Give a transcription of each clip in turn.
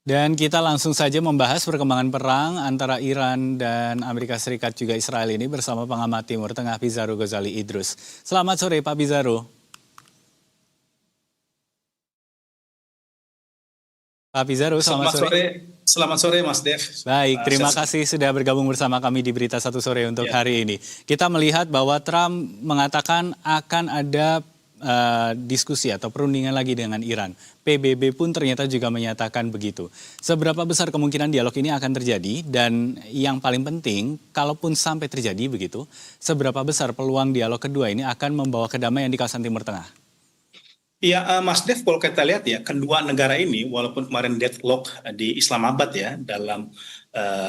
Dan kita langsung saja membahas perkembangan perang antara Iran dan Amerika Serikat juga Israel ini bersama pengamat Timur Tengah Pizarro Ghazali Idrus. Selamat sore Pak Pizarro. Pak Pizarro, selamat sore. Selamat sore Mas Dev. Baik, terima kasih sudah bergabung bersama kami di Berita Satu Sore untuk hari ini. Kita melihat bahwa Trump mengatakan akan ada diskusi atau perundingan lagi dengan Iran. PBB pun ternyata juga menyatakan begitu. Seberapa besar kemungkinan dialog ini akan terjadi dan yang paling penting, kalaupun sampai terjadi begitu, seberapa besar peluang dialog kedua ini akan membawa kedamaian di kawasan Timur Tengah? Iya, Mas Dev, kalau kita lihat ya, kedua negara ini walaupun kemarin deadlock di Islamabad ya dalam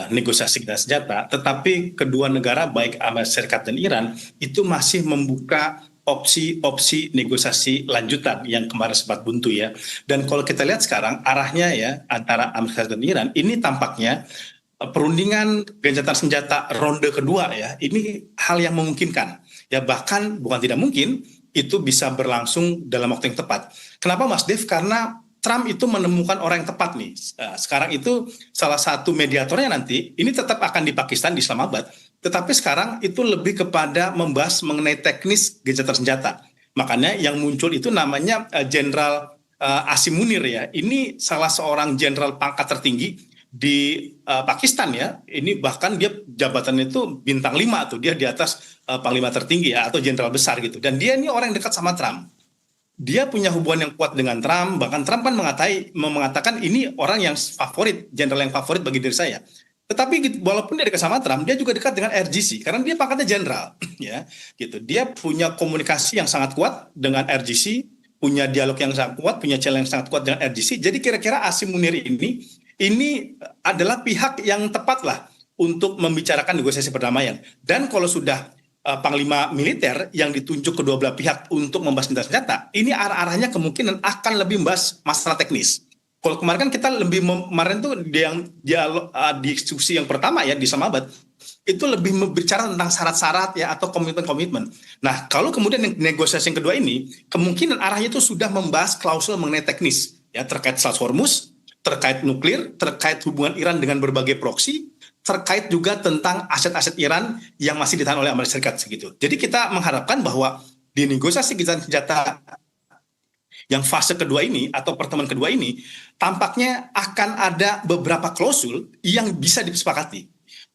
negosiasi senjata, tetapi kedua negara baik Amerika Serikat dan Iran itu masih membuka opsi-opsi negosiasi lanjutan yang kemarin sempat buntu ya. Dan kalau kita lihat sekarang arahnya ya antara Amerika Serikat dan Iran ini tampaknya perundingan gencatan senjata ronde kedua ya, ini hal yang memungkinkan. Ya bahkan bukan tidak mungkin itu bisa berlangsung dalam waktu yang tepat. Kenapa Mas Dev? Karena Trump itu menemukan orang yang tepat nih. Sekarang itu salah satu mediatornya nanti, ini tetap akan di Pakistan, di Islamabad. Tetapi sekarang itu lebih kepada membahas mengenai teknis gencatan senjata. Makanya yang muncul itu namanya Jenderal Asim Munir ya. Ini salah seorang jenderal pangkat tertinggi di Pakistan ya. Ini bahkan dia jabatannya itu bintang 5 tuh. Dia di atas panglima tertinggi ya, atau jenderal besar gitu. Dan dia ini orang yang dekat sama Trump. Dia punya hubungan yang kuat dengan Trump, bahkan Trump kan mengatakan ini orang yang favorit, jenderal yang favorit bagi diri saya. Tetapi walaupun dia dekat sama Trump, dia juga dekat dengan RGC karena dia pangkatnya jenderal, ya, gitu. Dia punya komunikasi yang sangat kuat dengan RGC, punya dialog yang sangat kuat, punya channel yang sangat kuat dengan RGC. Jadi kira-kira Asim Munir ini adalah pihak yang tepat lah untuk membicarakan negosiasi perdamaian. Dan kalau sudah panglima militer yang ditunjuk kedua belah pihak untuk membahas senjata, ini arah-arahnya kemungkinan akan lebih membahas masalah teknis. Kalau kemarin kan kita lebih kemarin tuh yang dialog diskusi yang pertama ya di Islamabad itu lebih berbicara tentang syarat-syarat ya atau komitmen-komitmen. Nah kalau kemudian negosiasi yang kedua ini kemungkinan arahnya itu sudah membahas klausul mengenai teknis ya terkait Selat Hormuz, terkait nuklir, terkait hubungan Iran dengan berbagai proksi, terkait juga tentang aset-aset Iran yang masih ditahan oleh Amerika Serikat segitu. Jadi kita mengharapkan bahwa di negosiasi gencatan senjata yang fase kedua ini atau pertemuan kedua ini tampaknya akan ada beberapa klausul yang bisa disepakati.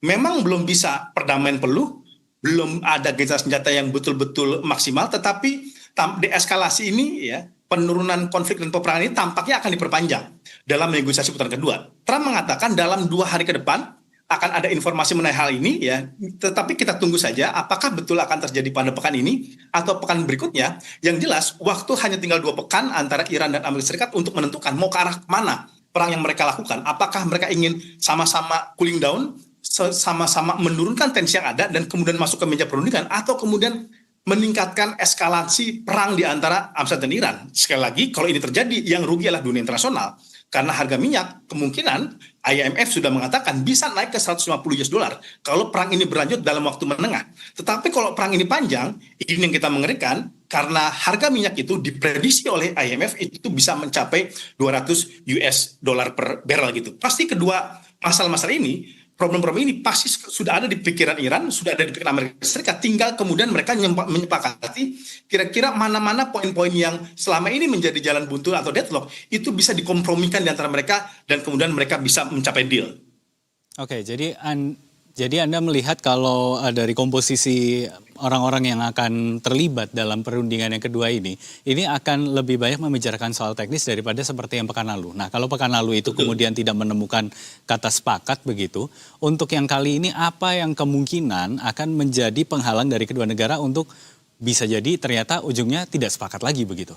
Memang belum bisa perdamaian penuh, belum ada gencatan senjata yang betul-betul maksimal, tetapi deeskalasi ini ya, penurunan konflik dan peperangan ini tampaknya akan diperpanjang dalam negosiasi putaran kedua. Trump mengatakan dalam 2 hari ke depan akan ada informasi mengenai hal ini ya, tetapi kita tunggu saja apakah betul akan terjadi pada pekan ini atau pekan berikutnya. Yang jelas waktu hanya tinggal 2 pekan antara Iran dan Amerika Serikat untuk menentukan mau ke arah mana perang yang mereka lakukan. Apakah mereka ingin sama-sama cooling down, sama-sama menurunkan tensi yang ada dan kemudian masuk ke meja perundingan, atau kemudian meningkatkan eskalasi perang di antara Amerika dan Iran. Sekali lagi, kalau ini terjadi, yang rugi adalah dunia internasional. Karena harga minyak kemungkinan IMF sudah mengatakan bisa naik ke 150 US dollar kalau perang ini berlanjut dalam waktu menengah. Tetapi kalau perang ini panjang, ini yang kita mengerikan karena harga minyak itu diprediksi oleh IMF itu bisa mencapai 200 US dollar per barrel gitu. Pasti kedua masalah-masalah ini, problem-problem ini pasti sudah ada di pikiran Iran, sudah ada di pikiran Amerika Serikat. Tinggal kemudian mereka menyepakati kira-kira mana-mana poin-poin yang selama ini menjadi jalan buntu atau deadlock itu bisa dikompromikan di antara mereka dan kemudian mereka bisa mencapai deal. Oke, jadi Anda melihat kalau dari komposisi orang-orang yang akan terlibat dalam perundingan yang kedua ini akan lebih banyak membicarakan soal teknis daripada seperti yang pekan lalu. Nah, kalau pekan lalu itu kemudian tidak menemukan kata sepakat begitu, untuk yang kali ini apa yang kemungkinan akan menjadi penghalang dari kedua negara untuk bisa jadi ternyata ujungnya tidak sepakat lagi begitu?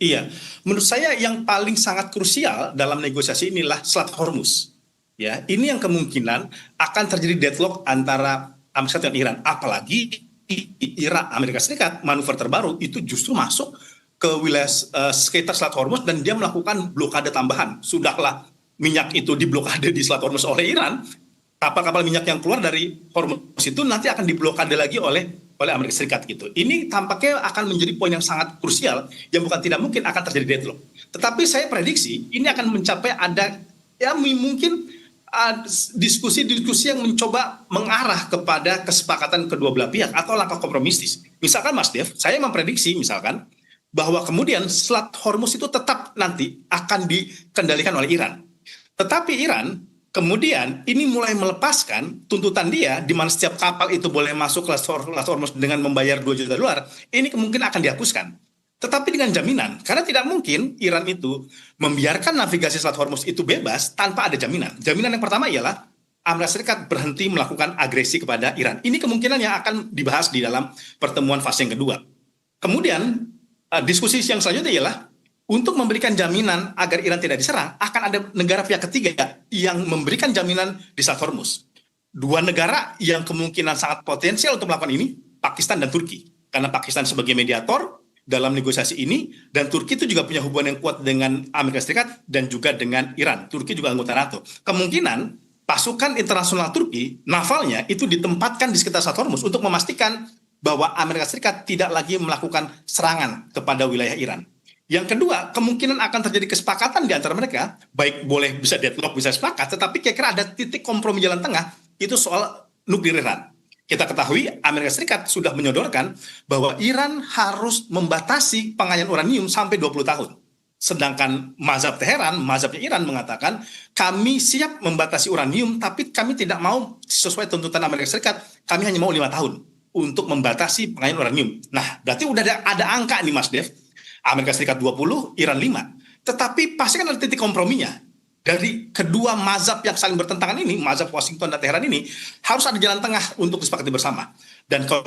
Iya, menurut saya yang paling sangat krusial dalam negosiasi inilah Selat Hormuz. Ya, ini yang kemungkinan akan terjadi deadlock antara Amerika Serikat dan Iran. Apalagi Iran, Amerika Serikat, manuver terbaru itu justru masuk ke wilayah sekitar Selat Hormuz dan dia melakukan blokade tambahan. Sudahlah minyak itu diblokade di Selat Hormuz oleh Iran, kapal-kapal minyak yang keluar dari Hormuz itu nanti akan diblokade lagi oleh Amerika Serikat gitu. Ini tampaknya akan menjadi poin yang sangat krusial yang bukan tidak mungkin akan terjadi deadlock. Tetapi saya prediksi ini akan mencapai ada ya mungkin diskusi-diskusi yang mencoba mengarah kepada kesepakatan kedua belah pihak atau langkah kompromistis. Misalkan Mas Dev, saya memprediksi misalkan bahwa kemudian Selat Hormuz itu tetap nanti akan dikendalikan oleh Iran. Tetapi Iran kemudian ini mulai melepaskan tuntutan dia di mana setiap kapal itu boleh masuk ke Selat Hormuz dengan membayar 2 juta dolar, ini kemungkinan akan dihapuskan. Tetapi dengan jaminan, karena tidak mungkin Iran itu membiarkan navigasi Selat Hormuz itu bebas tanpa ada jaminan. Jaminan yang pertama ialah Amerika Serikat berhenti melakukan agresi kepada Iran. Ini kemungkinan yang akan dibahas di dalam pertemuan fase yang kedua. Kemudian diskusi yang selanjutnya ialah untuk memberikan jaminan agar Iran tidak diserang, akan ada negara pihak ketiga yang memberikan jaminan di Selat Hormuz. 2 negara yang kemungkinan sangat potensial untuk melakukan ini, Pakistan dan Turki. Karena Pakistan sebagai mediator dalam negosiasi ini, dan Turki itu juga punya hubungan yang kuat dengan Amerika Serikat dan juga dengan Iran. Turki juga anggota NATO. Kemungkinan pasukan internasional Turki, navalnya itu ditempatkan di sekitar Selat Hormuz untuk memastikan bahwa Amerika Serikat tidak lagi melakukan serangan kepada wilayah Iran. Yang kedua, kemungkinan akan terjadi kesepakatan di antara mereka, baik boleh bisa deadlock, bisa sepakat, tetapi kira-kira ada titik kompromi jalan tengah, itu soal nuklir Iran. Kita ketahui Amerika Serikat sudah menyodorkan bahwa Iran harus membatasi pengayaan uranium sampai 20 tahun. Sedangkan mazhab Teheran, mazhabnya Iran mengatakan kami siap membatasi uranium tapi kami tidak mau sesuai tuntutan Amerika Serikat, kami hanya mau 5 tahun untuk membatasi pengayaan uranium. Nah, berarti udah ada angka nih Mas Dev. Amerika Serikat 20, Iran 5. Tetapi pasti kan ada titik komprominya. Dari kedua mazhab yang saling bertentangan ini, mazhab Washington dan Teheran ini, harus ada jalan tengah untuk disepakati bersama. Dan kalau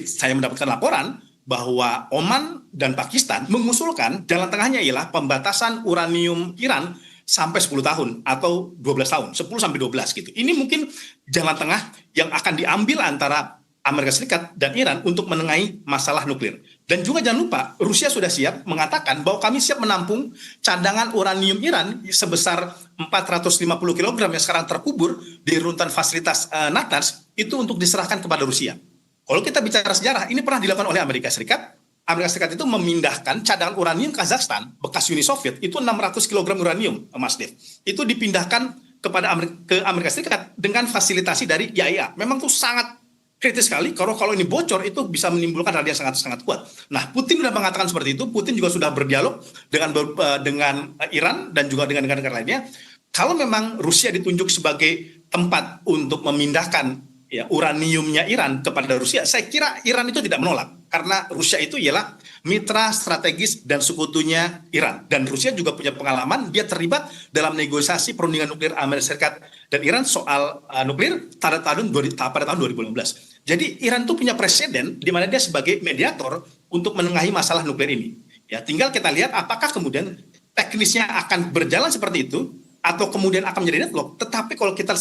saya mendapatkan laporan bahwa Oman dan Pakistan mengusulkan jalan tengahnya ialah pembatasan uranium Iran sampai 10 tahun atau 12 tahun, 10 sampai 12 gitu. Ini mungkin jalan tengah yang akan diambil antara Amerika Serikat dan Iran untuk menengahi masalah nuklir. Dan juga jangan lupa, Rusia sudah siap mengatakan bahwa kami siap menampung cadangan uranium Iran sebesar 450 kg yang sekarang terkubur di runtuhan fasilitas Natanz, itu untuk diserahkan kepada Rusia. Kalau kita bicara sejarah, ini pernah dilakukan oleh Amerika Serikat. Amerika Serikat itu memindahkan cadangan uranium Kazakhstan, bekas Uni Soviet, itu 600 kg uranium, Mas Dev. Itu dipindahkan ke Amerika Serikat dengan fasilitasi dari IAEA. Memang itu sangat kritis sekali, kalau ini bocor itu bisa menimbulkan radiasi sangat kuat. Nah, Putin sudah mengatakan seperti itu. Putin juga sudah berdialog dengan Iran dan juga dengan negara-negara lainnya. Kalau memang Rusia ditunjuk sebagai tempat untuk memindahkan uraniumnya Iran kepada Rusia, saya kira Iran itu tidak menolak. Karena Rusia itu ialah mitra strategis dan sekutunya Iran. Dan Rusia juga punya pengalaman, dia terlibat dalam negosiasi perundingan nuklir Amerika Serikat dan Iran soal nuklir pada tahun 2015. Jadi Iran itu punya presiden di mana dia sebagai mediator untuk menengahi masalah nuklir ini. Ya, tinggal kita lihat apakah kemudian teknisnya akan berjalan seperti itu atau kemudian akan menjadi deadlock. Tetapi kalau kita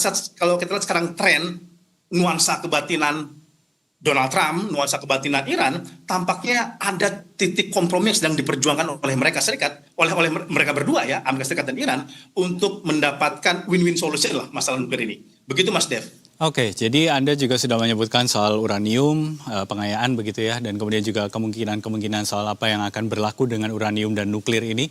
lihat sekarang tren nuansa kebatinan Donald Trump, nuansa kebatinan Iran, tampaknya ada titik kompromi yang sedang diperjuangkan oleh oleh mereka berdua ya, Amerika Serikat dan Iran, untuk mendapatkan win-win solution lah masalah nuklir ini. Begitu Mas Dev. Oke, jadi Anda juga sudah menyebutkan soal uranium, pengayaan begitu ya, dan kemudian juga kemungkinan soal apa yang akan berlaku dengan uranium dan nuklir ini.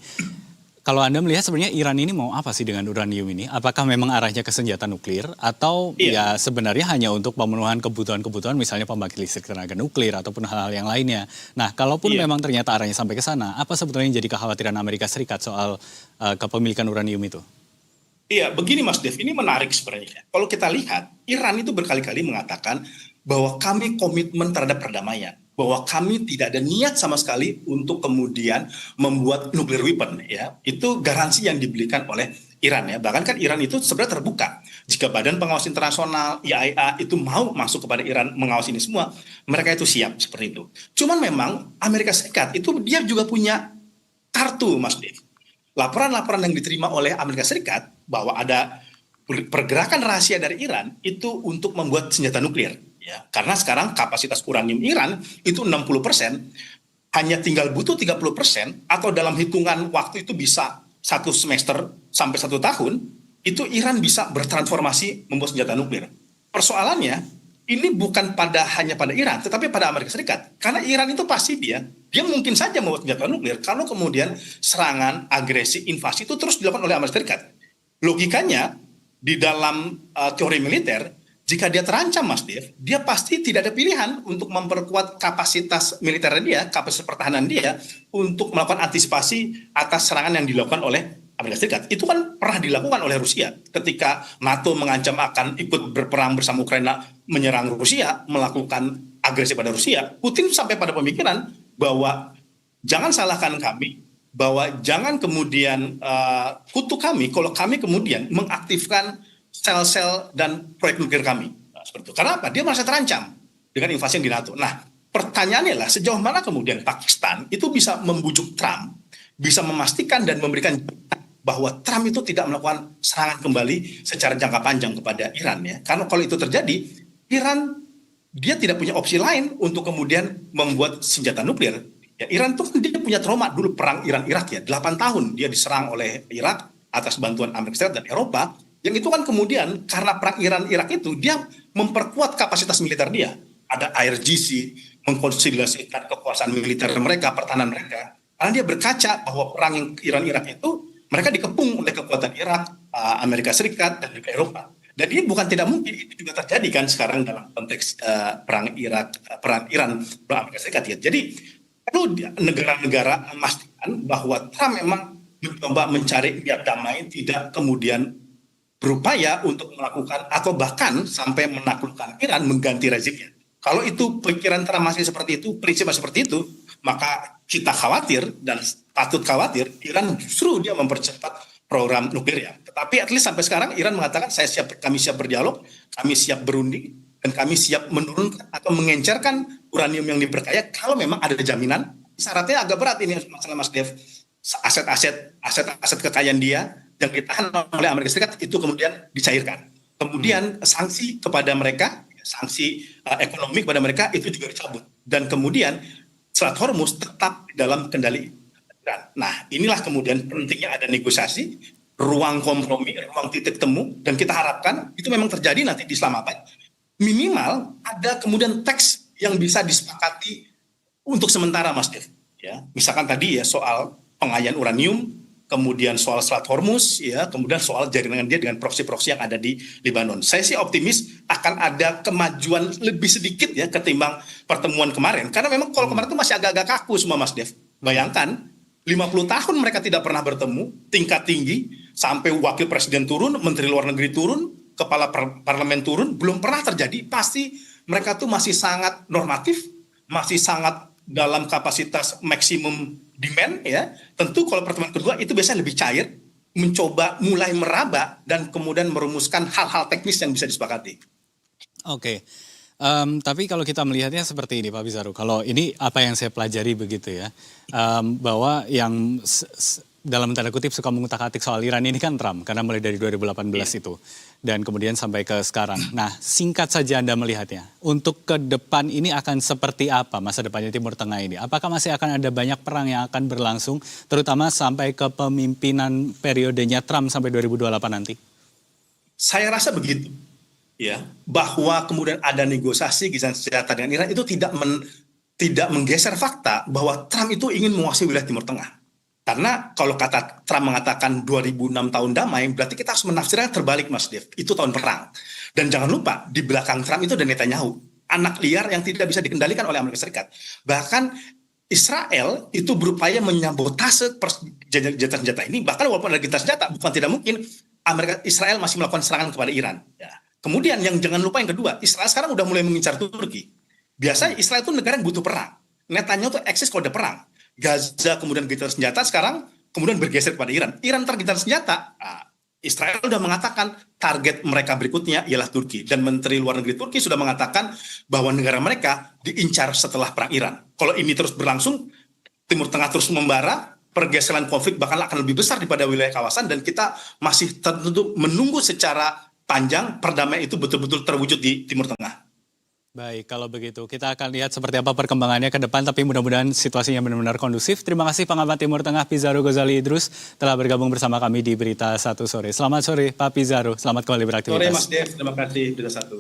Kalau Anda melihat sebenarnya Iran ini mau apa sih dengan uranium ini? Apakah memang arahnya ke senjata nuklir atau ya sebenarnya hanya untuk pemenuhan kebutuhan-kebutuhan misalnya pembangkit listrik tenaga nuklir ataupun hal-hal yang lainnya. Nah, kalaupun memang ternyata arahnya sampai ke sana, apa sebetulnya yang jadi kekhawatiran Amerika Serikat soal kepemilikan uranium itu? Iya, begini Mas Dev, ini menarik sebenarnya. Kalau kita lihat, Iran itu berkali-kali mengatakan bahwa kami komitmen terhadap perdamaian, bahwa kami tidak ada niat sama sekali untuk kemudian membuat nuclear weapon, ya. Itu garansi yang diberikan oleh Iran, ya. Bahkan kan Iran itu sebenarnya terbuka. Jika Badan Pengawas Internasional IAEA itu mau masuk kepada Iran mengawasi ini semua, mereka itu siap seperti itu. Cuman memang Amerika Serikat itu dia juga punya kartu, Mas Dev. Laporan-laporan yang diterima oleh Amerika Serikat bahwa ada pergerakan rahasia dari Iran itu untuk membuat senjata nuklir. Ya, karena sekarang kapasitas uranium Iran itu 60%, hanya tinggal butuh 30%, atau dalam hitungan waktu itu bisa 1 semester sampai 1 tahun, itu Iran bisa bertransformasi membuat senjata nuklir. Persoalannya, ini bukan hanya pada Iran, tetapi pada Amerika Serikat. Karena Iran itu pasti dia mungkin saja membuat senjata nuklir kalau kemudian serangan, agresi, invasi itu terus dilakukan oleh Amerika Serikat. logikanya di dalam teori militer, jika dia terancam, Mas Dev, dia pasti tidak ada pilihan untuk memperkuat kapasitas militer dia, kapasitas pertahanan dia, untuk melakukan antisipasi atas serangan yang dilakukan oleh Amerika Serikat. Itu kan pernah dilakukan oleh Rusia ketika NATO mengancam akan ikut berperang bersama Ukraina menyerang Rusia, melakukan agresi pada Rusia. Putin sampai pada pemikiran bahwa jangan salahkan kami, bahwa jangan kemudian kutuk kami kalau kami kemudian mengaktifkan sel-sel dan proyek nuklir kami. Nah, seperti itu. Karena apa? Dia merasa terancam dengan invasi di NATO. Nah, pertanyaannya adalah sejauh mana kemudian Pakistan itu bisa membujuk Trump, bisa memastikan dan memberikan bahwa Trump itu tidak melakukan serangan kembali secara jangka panjang kepada Iran ya. Karena kalau itu terjadi, Iran dia tidak punya opsi lain untuk kemudian membuat senjata nuklir. Ya, Iran tuh dia punya trauma dulu perang Iran-Irak ya, 8 tahun dia diserang oleh Irak atas bantuan Amerika Serikat dan Eropa. Yang itu kan kemudian karena perang Iran-Irak itu dia memperkuat kapasitas militer dia. Ada IRGC mengkonsolidasikan kekuasaan militer mereka, pertahanan mereka. Karena dia berkaca bahwa perang Iran-Irak itu mereka dikepung oleh kekuatan Irak, Amerika Serikat dan juga Eropa. Dan ini bukan tidak mungkin, itu juga terjadi kan sekarang dalam konteks perang Iran, perang Amerika Serikat ya. Jadi perlu negara-negara memastikan bahwa Trump memang mencoba mencari niat damai, tidak kemudian berupaya untuk melakukan atau bahkan sampai menaklukkan Iran, mengganti rezimnya. Kalau itu pikiran Trump masih seperti itu, prinsipnya seperti itu, maka kita khawatir dan patut khawatir Iran justru dia mempercepat program nuklirnya. Tetapi at least sampai sekarang Iran mengatakan kami siap berdialog, kami siap berunding, dan kami siap menurunkan atau mengencerkan uranium yang diperkaya kalau memang ada jaminan. Syaratnya agak berat ini masalah Mas Dev. Aset kekayaan dia yang ditahan oleh Amerika Serikat itu kemudian dicairkan. Kemudian sanksi kepada mereka, sanksi ekonomi kepada mereka itu juga dicabut. Dan kemudian Selat Hormuz tetap dalam kendali Iran. Nah, inilah kemudian pentingnya ada negosiasi, ruang kompromi, ruang titik temu, dan kita harapkan itu memang terjadi nanti di Islamabad. Minimal ada kemudian teks yang bisa disepakati untuk sementara, Mas Dev. Ya, misalkan tadi ya soal pengayaan uranium, kemudian soal Selat Hormuz, ya, kemudian soal jaringan dia dengan proksi-proksi yang ada di Lebanon. Saya sih optimis akan ada kemajuan lebih sedikit ya ketimbang pertemuan kemarin. Karena memang kalau kemarin itu masih agak-agak kaku semua, Mas Dev. Bayangkan, 50 tahun mereka tidak pernah bertemu, tingkat tinggi, sampai wakil presiden turun, menteri luar negeri turun, kepala parlemen turun, belum pernah terjadi. Pasti mereka tuh masih sangat normatif, masih sangat dalam kapasitas maksimum demand ya. Tentu kalau pertemuan kedua itu biasanya lebih cair, mencoba mulai meraba dan kemudian merumuskan hal-hal teknis yang bisa disepakati. Oke. Tapi kalau kita melihatnya seperti ini Pak Pizarro, kalau ini apa yang saya pelajari begitu ya, bahwa yang dalam tanda kutip suka mengutak-atik soal Iran ini kan Trump, karena mulai dari 2018 itu, dan kemudian sampai ke sekarang. Nah, singkat saja Anda melihatnya, untuk ke depan ini akan seperti apa masa depannya Timur Tengah ini? Apakah masih akan ada banyak perang yang akan berlangsung, terutama sampai ke pemimpinan periodenya Trump sampai 2028 nanti? Saya rasa begitu. Ya, bahwa kemudian ada negosiasi gencatan senjata dengan Iran itu tidak menggeser fakta bahwa Trump itu ingin menguasai wilayah Timur Tengah. Karena kalau kata Trump mengatakan 2006 tahun damai, berarti kita harus menafsirkan terbalik, Mas Dev. Itu tahun perang. Dan jangan lupa, di belakang Trump itu ada Netanyahu, anak liar yang tidak bisa dikendalikan oleh Amerika Serikat. Bahkan Israel itu berupaya menyabotase senjata ini, bahkan walaupun ada gencatan senjata, bukan tidak mungkin Israel masih melakukan serangan kepada Iran. Ya. Kemudian yang jangan lupa yang kedua, Israel sekarang udah mulai mengincar Turki. Biasanya Israel itu negara yang butuh perang. Netanyahu tuh eksis kalau ada perang. Gaza kemudian gencatan senjata, sekarang kemudian bergeser kepada Iran. Iran tergencatan senjata, Israel sudah mengatakan target mereka berikutnya ialah Turki. Dan Menteri Luar Negeri Turki sudah mengatakan bahwa negara mereka diincar setelah perang Iran. Kalau ini terus berlangsung, Timur Tengah terus membara, pergeseran konflik bahkan akan lebih besar daripada wilayah kawasan, dan kita masih tentu menunggu secara panjang perdamaian itu betul-betul terwujud di Timur Tengah. Baik, kalau begitu kita akan lihat seperti apa perkembangannya ke depan, tapi mudah-mudahan situasinya benar-benar kondusif. Terima kasih pengamat Timur Tengah Pizarro Ghazali Idrus telah bergabung bersama kami di Berita Satu Sore. Selamat sore Pak Pizarro, selamat kembali beraktivitas. Sore Mas Dev, terima kasih Berita Satu.